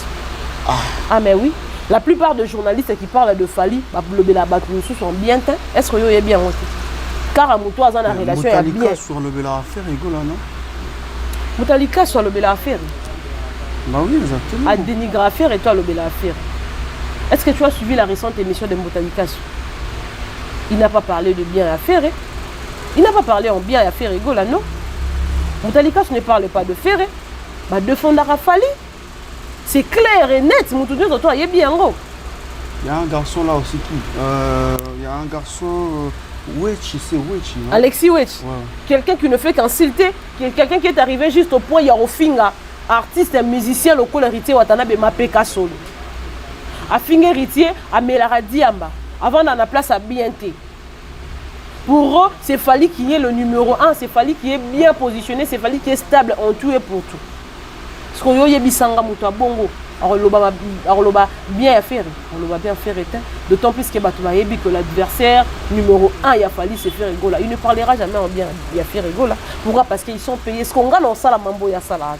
Ah mais oui, la plupart des journalistes qui parlent de Fally ba lobela batu sont bien teints. Est-ce que yo est bien aussi? Car à Moutou a une relation est bien. Mutalika sur le bel affaire rigole non? Mutalika sur le bel affaire. Bah oui, exactement. À dénigrer affaire et toi le bel affaire. Est-ce que tu as suivi la récente émission de Mutalika? Il n'a pas parlé de bien affaire. Il n'a pas parlé en bien affaire rigole non? Mutalika ne parle pas de faire. Bah de fondara Fally. C'est clair et net. Moutou de toi il est bien gros. Il y a un garçon là aussi qui. Il y a un garçon. Wechi, c'est Wechi. Alexis Wechi. Ouais. Quelqu'un qui ne fait qu'insulter. Quelqu'un qui est arrivé juste au point, il y a Ofinga, artiste et musicien local héritier Watanabe Mapeka Solo. Afinga héritier à Melara Diamba. Avant dans la place à BNT. Pour eux, c'est Fally qui est le numéro 1. C'est Fally qui est bien positionné. C'est Fally qui est stable en tout et pour tout. Parce que yo bisanga muto bongo. Alors bien faire, d'autant plus que l'adversaire numéro 1 il a fallu se faire rigola. Il ne parlera jamais en bien, il a fait rigola. Pourquoi? Parce qu'ils sont payés. Ce qu'on gagne en salle à Mambo et à Salah.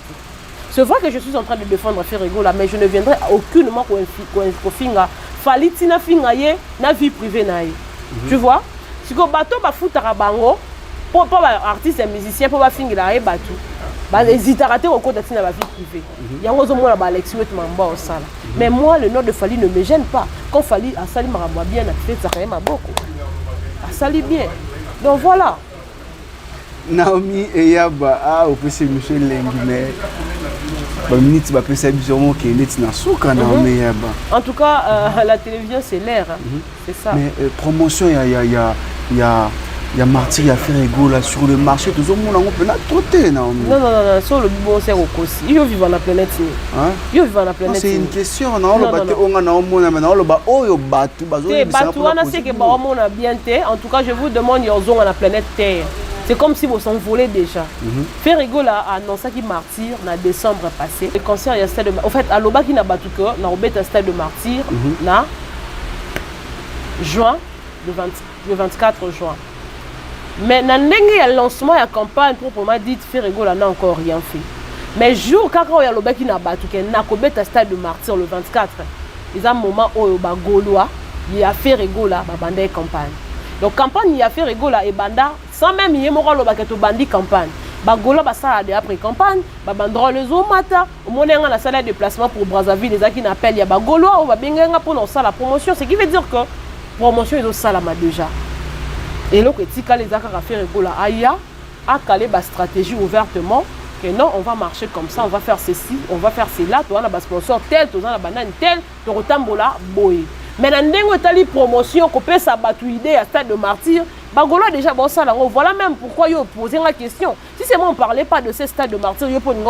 C'est vrai que je suis en train de défendre faire rigola, mais je ne viendrai aucunement qu'au finga. Fally tina finga ye na vie privée na ye. Tu vois? Si que bateau ba foutara bango pour artiste et musicien pour ba finga la bateau. Les itaratés au côté de la vie privée. Il y a un peu Alexis Wetmamba au sala. Mais moi, le nom de Fally ne me gêne pas. Quand Fally a sali marabou bien, a fait ça quand même beaucoup. A sali bien. Donc voilà. Naomi et Yaba, au PC Michel Lenguine. Minute va passer bizarrement qui est na souka Naomi et Yaba. En tout cas, la télévision c'est l'air. C'est ça. Mais promotion, il y a Martyr, il y a Ferrigo sur le marché, tout le monde peut pas trotter. Non, sur le bon c'est au Kossi. Il vit dans la planète. Il vit dans la planète. C'est une question. Non, le bateau, on a le bateau, en tout cas, je vous demande, ils ont la planète Terre. C'est comme si vous s'envolez déjà. Ferrigo a annoncé qu'il Martyr en décembre passé. Le concert, il y a stade de. En fait, à l'Oba qui n'a pas tout cœur, on a un stade de Martyr, là, juin, le 24 juin. Mais dans le lancement de la campagne, proprement dit, Ferrigo n'a encore rien fait. Mais jour quand il y a le qui n'a pas tout cœur, on a un stade de Martyr le 24. Il y a un moment où il y a Gaulois, il y a Ferrigo là, il y a une campagne. Donc campagne, il y a Ferrigo là et Banda, sans même il y a un bandi campagne. Bagolo ça après campagne, bandera les omata, au moins on a salle de déplacement pour Brazzaville, les gens qui n'appellent il y a Bagolo, on va bien pour nos salles la promotion, ce qui veut dire que promotion ils ont ça là déjà. Et là que tika les accords à faire Rigola aya a calé la stratégie ouvertement que non on va marcher comme ça, on va faire ceci, on va faire cela, tu as un sponsor tel, tu as la banane tel, tu retambola boy. Mais dans ndenge tali promotion qu'on peut s'abattre idée à stade de Martyr, Bagolo déjà bon ça là, voilà même pourquoi il poser la question. Si c'est moi on parlait pas de ce stade de Martyr, il pour nous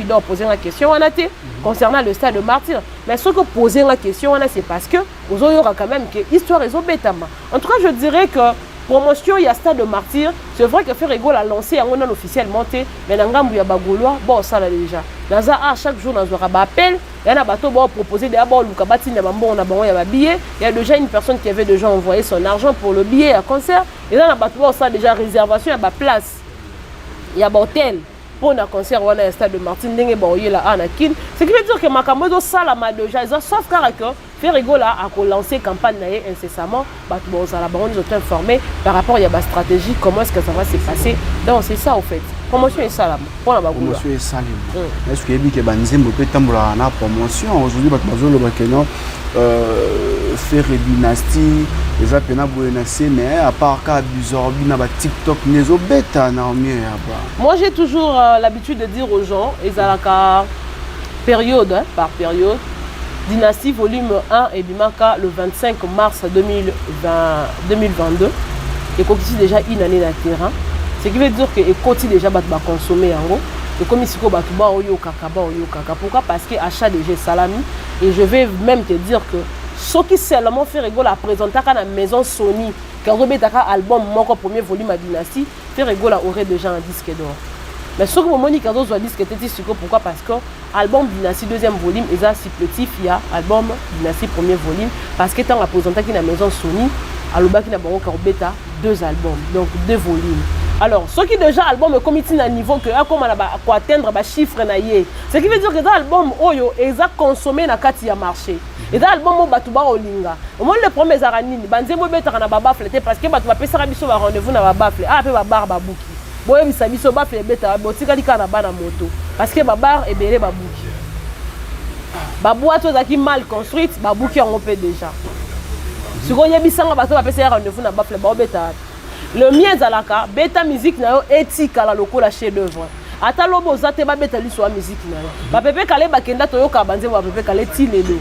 doit poser la question on a été concernant le stade de Martyr. Mais ce que poser la question on a c'est parce que vous aurez quand même que histoire et bêtement. En tout cas, je dirais que promotion il y a stade de Martyr, c'est vrai que Ferrigo l'a lancé en non officiellement mais dans Gambu il y a Bagolo bon ça là déjà. Dans chaque jour dans un appel, il y a un bateau pour proposer d'abord le kabati na mambo on a bon il y a billet, il y a déjà une personne qui avait déjà envoyé son argent pour le billet à concert et là dans bateau ça déjà réservation il y a place. Il y a hôtel pour un concert on a un stade de Martyr ndenge boye là anakin. Ce qui veut dire que Makamodo ça là déjà ils ont sauf car que Ferrigo là a lancé campagne incessamment bateau bon ça là on nous ont informé par rapport il y a ma stratégie comment est-ce que ça va se passer. Donc c'est ça au fait. promotion est ça là pour la promotion est ça est-ce que yebi ke banzembo peut tambola na promotion aujourd'hui bato bazolo bakeno faire dynastie les apena boenacé mais à part ka bizorbi na ba TikTok nezo beta na mieux là-bas. Moi j'ai toujours l'habitude de dire aux gens ezalaka période par période. Dynastie volume 1 et Bimaka le 25 mars 2022 et comme ici déjà une année dans le terrain, ce qui veut dire que continue déjà à consommer en gros et comme ici pourquoi parce que achat déjà salami et je vais même te dire que ceux qui seulement fait rigolo à présenter à la maison Sony quand on met un album mon premier volume à Dynastie fait rigolo aurait déjà un disque d'or. Mais ce que mon monique quand on soit disque pourquoi parce que album Dynastie deuxième volume et ça supplétif il y a album Dynastie premier volume parce que tant à présenter à la maison Sony à l'obaki na bango bêta 2 albums donc 2 volumes. Alors ceux qui déjà album comme il à niveau que comme on a atteindre ba chiffre na yé ce qui veut dire que dans album oyo exact consommé na kati ya marché et dans album o batu ba olinga au moins le premier zaranini banzembo beta na baba flété parce que batu ba pesa biso ba rendez-vous na baba flé ah pe ba bar ba buki boye bisa biso ba flé beta botika lika na bana moto parce que ba bar ebele ba buki ba boîte zaki mal construite ba buki on peut déjà si vous avez un rendez-vous na bafle ba beta le mien zalaka beta musique na yo éthique la lokola chef d'œuvre ata lobo za te ba beta li so musique na yo ba pepe kale ba kenda to yoka banze ba pepe kale tilelo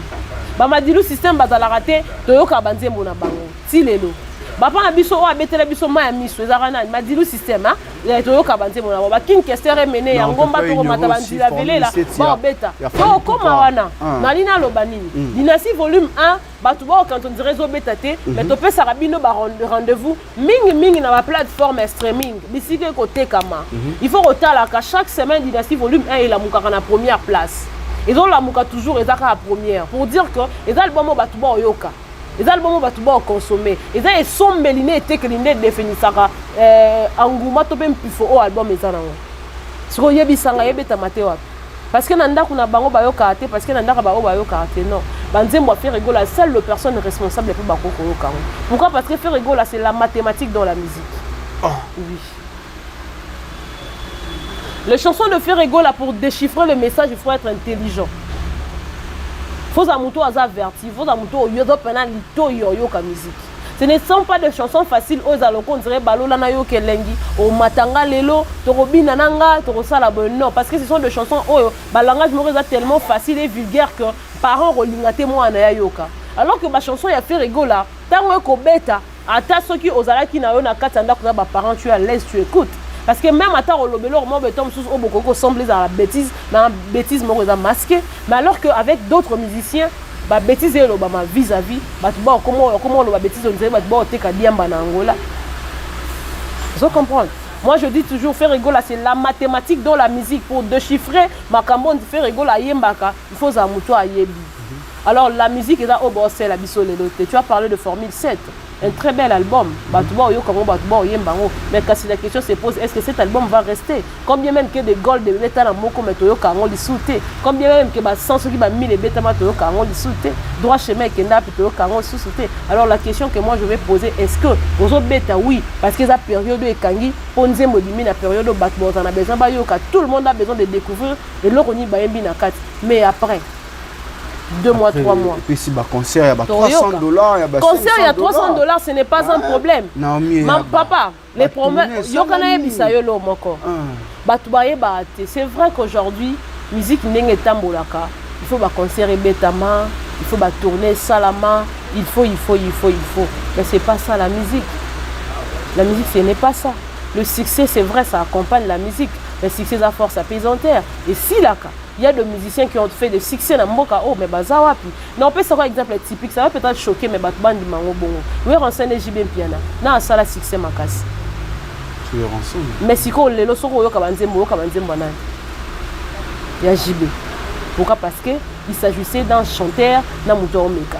ba madilu système bazalaka te to yoka banze mona bango tilelo ba pa biso o abetela biso ma ya miso ezaka na madilu système hein to yoka banze mona ba king kestere mené ya ngomba to mata banzila velela ba beta to koma wana na lina lobanini Dynastie volume 1 batu ba quand on dirait zo beta te mais to pesa rabino ba rendez-vous mingi na ba plateforme streaming bisike côté kama il faut retala ka chaque semaine Dynastie volume 1 il a mukaka na première place ils ont la muka toujours ezaka à première pour dire que les albums batu ba yoka les albums batu ba consommer ils a sombeliné et tekline définissaka anguma to ben pifo o album ezana siko yebisanga yebeta matewa parce que nanda kuna bango ba yoka te parce que nanda ba o ba yoka te non banzembo a fait rigoler la seule personne responsable pour bakoko yoka. Pourquoi? Parce que faire rigoler c'est la mathématique dans la musique. Oui. Les chansons de faire rigoler pour déchiffrer le message, il faut être intelligent. Faut amuto averti, faut amuto yodo pena lito yoka musique. Ce ne sont pas des chansons faciles aux aloko on dirait balola na yo kelengi au matanga lelo torobina nanga torosala non parce que ce sont des chansons oh ba langage moroza tellement facile et vulgaire que parents rolingate moi na yoka alors que ma chanson ya fait rigoler tango ko beta ata soki ozalaki na yo na katanda ko ba parents tu à l'aise tu écoutes parce que même ata rolobelo mo betom sous au bokoko semble à la bêtise na bêtise moroza masqué mais alors que avec d'autres musiciens ba bêtise et ma vis-à-vis comment le bêtise on dirait ba te ka diamba na Angola. Vous comprenez? Moi je dis toujours faire rigoler c'est la mathématique dans la musique pour déchiffrer ma cambon faire rigoler yembaka il faut za muto ayebi. Alors la musique est là au bord c'est la bisolelo. Tu as parlé de Formule 7, un très bel album. Batuba yo comme batuba yembango. Mais quand la question se pose est-ce que cet album va rester? Combien même que des gold de bêta na moko metoyo kango li souté. Combien même que ba 100 qui ba 1000 bêta matoyo kango li souté. Droit chemin kenda pitoyo kango sous souté. Alors la question que moi je vais poser est-ce que aux autres bêta oui parce que la période est kangi ponze modimi na période batuba on a besoin ba yoka tout le monde a besoin de découvrir et l'oroni ba yembi na kat mais après 2 mois, 3 mois. Et puis si bah concert, il y a $300, il y a concert, il y a $300, ce n'est pas un problème. Papa, les promesses, yokana ebisa yo lo moko. Batubaye ba c'est vrai qu'aujourd'hui, musique n'enge tambolaka. Il faut ba concert betama, il faut ba tourner salama, il faut. Mais c'est pas ça la musique. La musique ce n'est pas ça. Le succès c'est vrai, ça accompagne la musique. Le succès ça force à pesanteur. Et si là il y a des musiciens qui ont fait des succès dans Mboka, oh, mais bazawapi. Non, on peut savoir un exemple typique, ça va peut-être choquer, mais batman di mango bongo. Oui, renseigne JB Piana. Non, ça la succès ma casse. Tu le renseignes. Mais si quoi, les losos yo kabanzembo banan. Il y a JB. Pourquoi? Parce que il s'agissait d'un chanteur dans Mouto Omeka.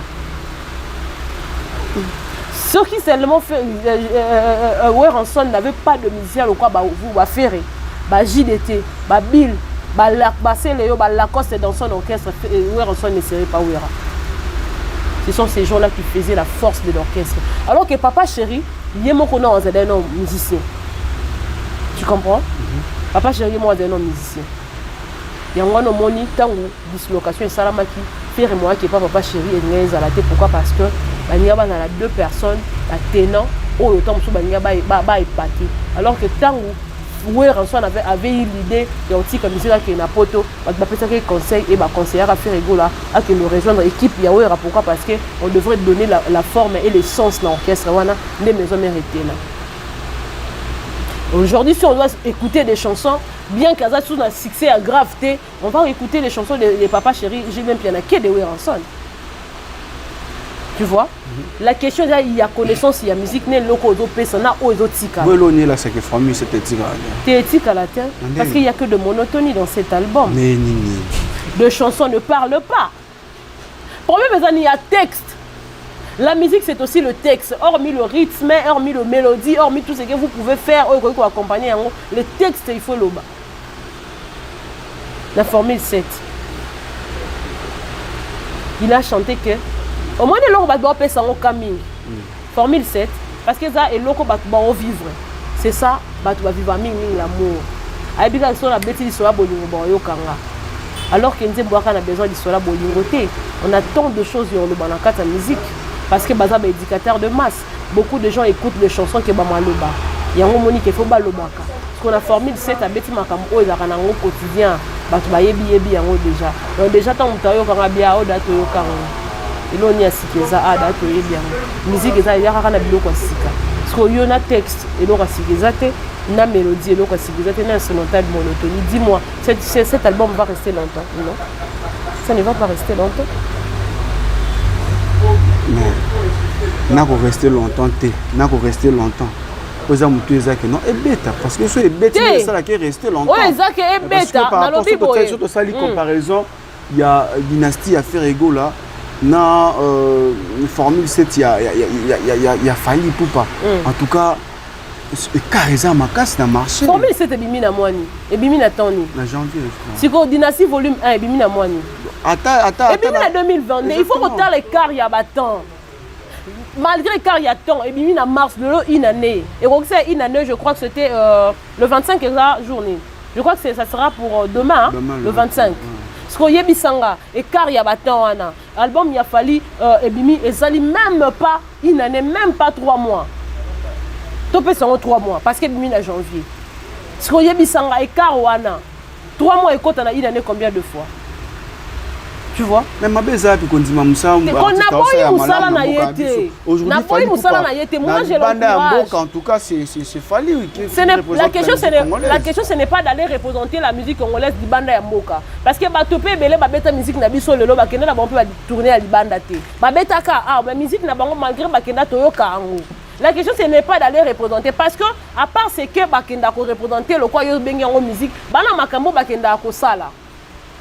Ceux qui seulement fait, Ranson n'avait pas de musicien, le quoi, vous va faire, JDT, Bill. Lacoste dans son orchestre, Ranson ne serait pas Ouera. Ce sont ces gens-là qui faisaient la force de l'orchestre. Alors que Papa Chéri, il est mon musicien. Tu comprends? Papa chéri, moi, j'ai un homme musicien. Il y a un homme qui a une dislocation et salamaki. Faire et moi qui n'est pas papa chéri et nous avons pourquoi? Parce que il y a deux personnes, la tenant, ou le temps où il y a épaté. Alors que tant où avait eu l'idée de dire que monsieur qui est na poto, il va faire un conseil et va conseiller à faire rigolo là, à que nous rejoindre l'équipe Yahweh. Pourquoi? Parce que on devrait donner la forme et l'essence dans l'orchestre. On a des maisons méritées là. Aujourd'hui, si on doit écouter des chansons, bien qu'elles aient un succès à gravité, on va écouter les chansons des papas chéris, j'ai même piano qui est de Weranson. Tu vois? La question est, il y a connaissance, il y a musique, il y a loko do pesana ou do tika. Oui, l'on là, c'est que famille c'était tika. T'es tika la terre parce qu'il n'y a que de monotonie dans cet album. Mais de chansons ne parlent pas. Problème, il y a texte. La musique, c'est aussi le texte. Hormis le rythme, hormis le mélodie, hormis tout ce que vous pouvez faire, pour accompagner, le texte, il faut le bas. La formule 7. Il a chanté que au moins, il va faire ça au camin. Formule 7. Parce que ça, il va vivre. C'est ça, il va vivre l'amour. Alors qu'il a besoin de cela, on a tant de choses dans la musique. Parce que Baza est éducateur de masse. Beaucoup de gens écoutent les chansons que Bamaloba. Il y a un moment qu'il faut Balobaka. Parce qu'on a formé 7 à Betty Makambo et au quotidien. Déjà. Donc déjà, tant que tu as bien, et là, on y a sikeza a da to bien. Musique eza ya kana biloko sika. Parce que yo na texte et là sikeza te na mélodie et là sikeza te na instrumental monotonie. Dis-moi, cet album va rester longtemps, non? Ça ne va pas rester longtemps. Mais n'a pas resté longtemps te, n'a pas resté longtemps. Aux amis tu es que non et bêta parce que c'est bêta mais ça là qui est resté longtemps. Ouais, ça qui est bêta. Dans le bibo. Surtout ça les comparaison, il y a dynastie à faire ego là. Na formule 7 il y a failli pour pas. En tout cas carrément ma casse n'a marché. Formule 7 est bimina moani et bimina toni. En janvier. Si ko dynastie volume 1 et bimina moani. Attends. Et bimina 2022, il faut que les car il y a battant. Malgré car il y a temps et bimina mars de une année. Et donc c'est une année, je crois que c'était le 25 est la journée. Je crois que ça sera pour demain, le 25. Parce qu'il y a bisanga et car il y a battant wana. Album il a fallu et bimi et ça même pas une année, même pas 3 mois. Topé sont 3 mois parce que bimi en janvier. Parce qu'il y a bisanga et car wana. 3 mois et quand on a une année combien de fois? Tu vois? Mais ma beza puis qu'on dit mamoussa. On a pas eu moussala na yete. Aujourd'hui, pas eu moussala na yete. Moi j'ai l'encourage. En tout cas, c'est fallu. La question ce n'est pas d'aller représenter la musique congolaise du banda ya mboka. Parce que batopé belé ba beta musique na biso lelo ba kenda na bon peut tourner à libanda te. Ba beta ka ma musique na bango malgré ba kenda toyoka ango. La question ce n'est pas d'aller représenter parce que à part ce que ba kenda ko représenter le quoi yo bengi en musique, bana makambo ba kenda ko sala.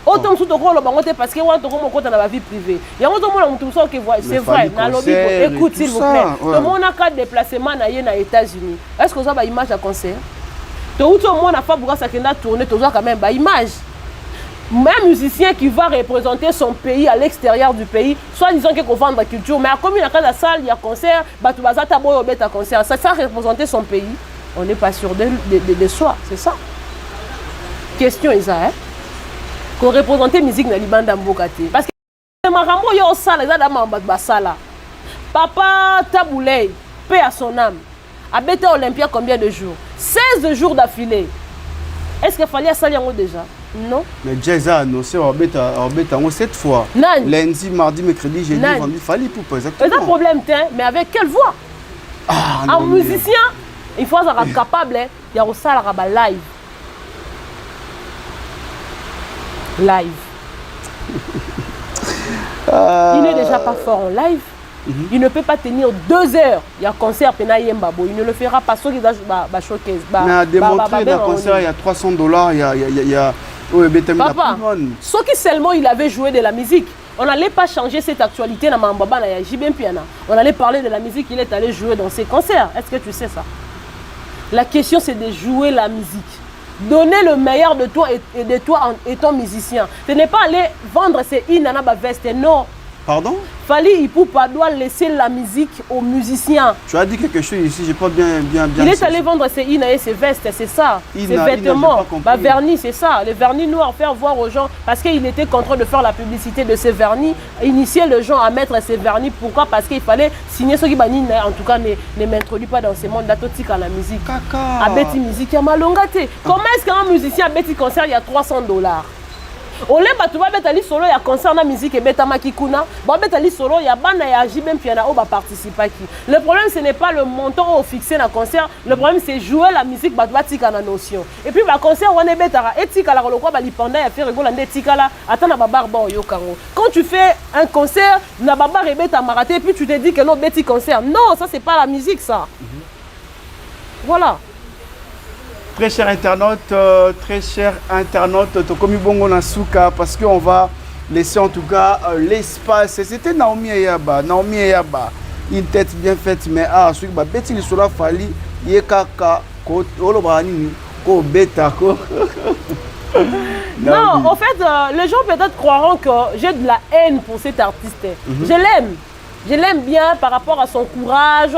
Autant tout le bango parce que on te compte dans la vie privée. Il y a autant monde tout ça qui voit, c'est vrai. Dans lobby, écoute s'il vous plaît. Tout le monde a 4 déplacements na aux États-Unis. Est-ce que ça va image à concert? Tout le monde a fait pour ça qu'il a tourné toujours quand même ba image. Même musicien qui va représenter son pays à l'extérieur du pays, soit disant qu'il faut vendre la culture, mais comme il y a la salle, il y a concert, bah tu vas à boy au bête à concert, ça représenter son pays. On n'est pas sûr de soi, c'est ça. Question Isa, hein? Qu'on représente la musique dans Libanda Mbokate. Parce que Marambo yo sala za dama basala. Papa Taboulay, paix à son âme. A Beta Olympia combien de jours? 16 jours d'affilée. Est-ce qu'il fallait ça déjà? Non. Mais Jazz a annoncé au Beta 7 fois. Lundi, mardi, mercredi, jeudi, vendredi, il fallait pour exactement. C'est un problème, mais avec quelle voix? Un musicien, il faut être capable, il y a aussi la live. Live. Il n'est déjà pas fort en live. Il ne peut pas tenir 2 heures. Il y a un concert, il ne le fera pas. Sauf qu'il a showcase. Mais à démontrer dans le concert, il y a $300. Il y a Papa, ce qui seulement il avait joué de la musique. On n'allait pas changer cette actualité dans Mambaba, on allait parler de la musique qu'il est allé jouer dans ses concerts. Est-ce que tu sais ça? La question c'est de jouer la musique. Donner le meilleur de toi et de toi en étant musicien. Ce n'est pas aller vendre ces inana veste. Non. Pardon? Fally Ipupa doit laisser la musique aux musiciens. Tu as dit quelque chose ici, j'ai pas bien. Il est allé vendre ses Ina et ses vestes, c'est ça. Ses vêtements, vernis, c'est ça. Les vernis noirs, faire voir aux gens, parce qu'il était contraint de faire la publicité de ses vernis, initier les gens à mettre ses vernis. Pourquoi? Parce qu'il fallait signer ce qui, en tout cas, ne m'introduit pas dans ce monde d'atotique à la musique. Kaka. À Betty Musique, il y a malongate. Comment est-ce qu'un musicien à Betty concert, il y a $300? Au lieu de faire solo, il y a concert de musique et beta makikuna. Bon, betali solo, il y a bana et agi même puis il y en a qui participer. Le problème ce n'est pas le montant au fixé dans le concert. Le problème c'est jouer la musique, bah tika na notion. Et puis le concert on est beta etika la kolokwa ba lipanda ya faire rigola ndetika la atana ba barba yo kango. Quand tu fais un concert, na baba rebeta maraté et puis tu te dis que non beti concert. Non, ça c'est pas la musique ça. Voilà. Très cher internaute, Tokomi Bongo Nasuka, parce qu'on va laisser en tout cas l'espace. C'était Naomi Eyaba, une tête bien faite, mais celui qui Betty Lissola Fally, Yekaka, Olobrani, Ko Beta, Ko. Non, en fait, les gens peut-être croiront que j'ai de la haine pour cet artiste. Je l'aime. Je l'aime bien par rapport à son courage,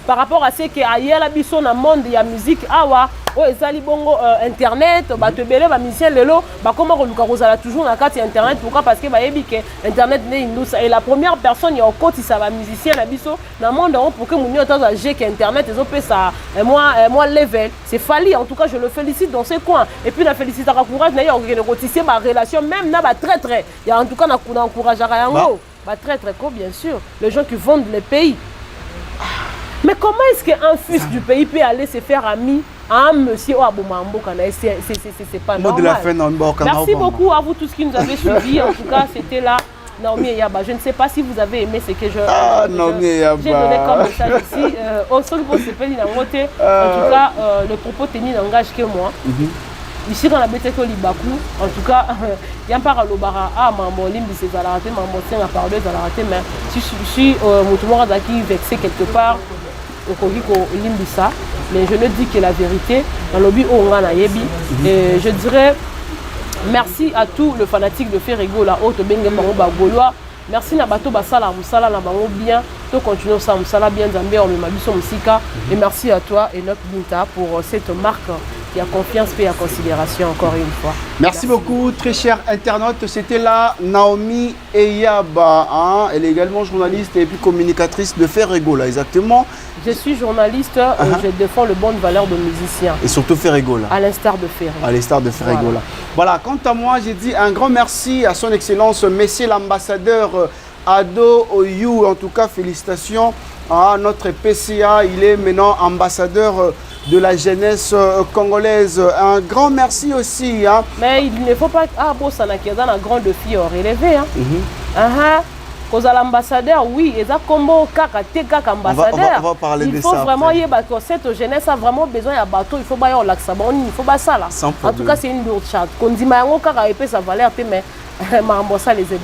par rapport à ce qu'il y a ailleurs dans le monde de la musique. Awa, ezali bongo internet, ba te belé ba musicien lelo, ba comment on a toujours na carte internet. Pourquoi? Parce que ba yebi que internet ne indus et la première personne ya okoti ça ba musicien na biso na monde pour que mon autant âgé que internet ils ont fait ça moi level. C'est Fally, en tout cas je le félicite dans ce coin. Et puis la félicite à courage d'ailleurs que notifier ma relation même na ba très il y a en tout cas na encourage à yango. Bah, très court, bien sûr. Les gens qui vendent les pays. Mais comment est-ce qu'un fils du pays peut aller se faire ami à un monsieur Aboumambo? C'est pas normal. Merci beaucoup à vous tous qui nous avez suivis. En tout cas, c'était là. Naomi Eyaba, je ne sais pas si vous avez aimé ce que j'ai donné comme message ici. En tout cas, le propos tenu n'engage que moi. Ici dans la BTK Libakou, en tout cas, il y a un par l'obara, maman limbi c'est à la raté, maman tient à parler à la raté, mais si je suis moutoumora qui vexé quelque part, au Kogiko limbi ça, mais je le dis que la vérité, dans le lobby on a yebi, et je dirais merci à tous les fanatiques de Ferrego, la haute bengue maroba gaulois. Merci na bato basala musala na bango bien, to continuer ça musala bien Zambé on me mabiso musika, et merci à toi Enoch Binta pour cette marque. Il y a confiance et il y a considération encore une fois. Merci beaucoup, très cher internaute. C'était là Naomi Eyaba. Hein? Elle est également journaliste et puis communicatrice de Ferrego, là, exactement. Je suis journaliste et je défends le bonne valeur de musicien. Et surtout Ferrego, là. À l'instar de Ferrego. À l'instar de Ferrego, là. Voilà, quant à moi, j'ai dit un grand merci à son excellence, Monsieur l'ambassadeur Ado Oyu. En tout cas, félicitations à notre PCA. Il est maintenant ambassadeur de la jeunesse congolaise. Un grand merci aussi. Hein. Mais il ne faut pas... Ah, bon, ça n'a qu'à un grand défi relevé. Cause l'ambassadeur, oui, et ça combo kaka ambassadeur. On va parler de ça. Il faut vraiment y que cette jeunesse a vraiment besoin d'un bateau. Il faut pas y avoir il faut pas ça là. En tout cas, c'est une lourde charge. Qu'on dit maïngo kaka épée sa valeur, mais ça les aide.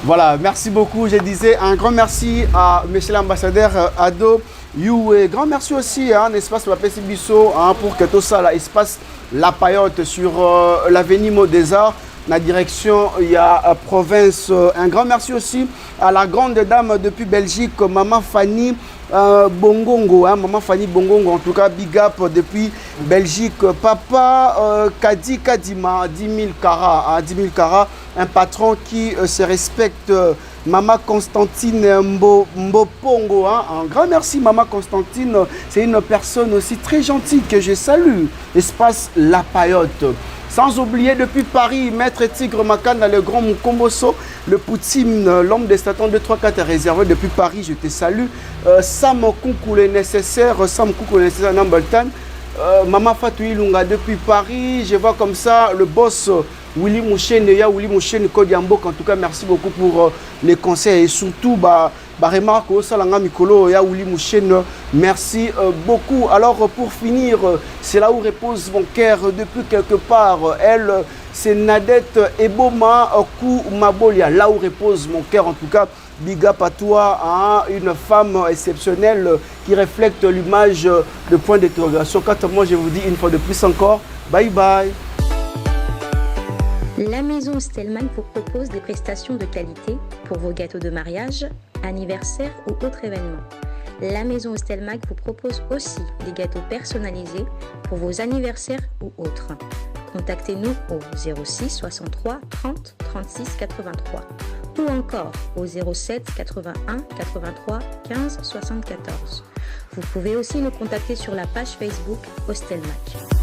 Voilà, merci beaucoup. Je disais un grand merci à monsieur l'ambassadeur Ado Youé. Grand merci aussi à l'espace Papessi Bisso pour que tout ça, l'espace La Payotte sur l'avenue des Arts. La direction, il y a province. Un grand merci aussi à la grande dame depuis Belgique, Maman Fanny Bongongo. Hein, Maman Fanny Bongongo, en tout cas, big up depuis Belgique. Papa Kadi Kadima, 10 000 carats. 10 000 carats, un patron qui se respecte. Maman Constantine Mbopongo. Hein, un grand merci, Maman Constantine. C'est une personne aussi très gentille que je salue. Espace La Payotte. Sans oublier depuis Paris, Maître Tigre Makan dans le Grand Mukomboso, le Poutine, l'homme des statons 2, 3, 4 est réservé depuis Paris, je te salue. Sam Koukou le nécessaire, Nambaltan. Maman Fatou Ilunga depuis Paris, je vois comme ça le boss Willy Mouchen, Willy Mouchen Kodiambo. En tout cas, merci beaucoup pour les conseils et surtout, remarque au Salanga Mikolo, Willy Mouchen, merci beaucoup. Alors pour finir, c'est là où repose mon cœur depuis quelque part. Elle, c'est Nadette Eboma Kou Mabolia, là où repose mon cœur en tout cas. Big up à toi, hein, une femme exceptionnelle qui reflète l'image de point d'interrogation. Quant à moi, je vous dis une fois de plus encore, bye bye. La maison Stelmach vous propose des prestations de qualité pour vos gâteaux de mariage, anniversaire ou autres événements. La maison Stelmach vous propose aussi des gâteaux personnalisés pour vos anniversaires ou autres. Contactez-nous au 06 63 30 36 83 ou encore au 07 81 83 15 74. Vous pouvez aussi nous contacter sur la page Facebook Stelmach.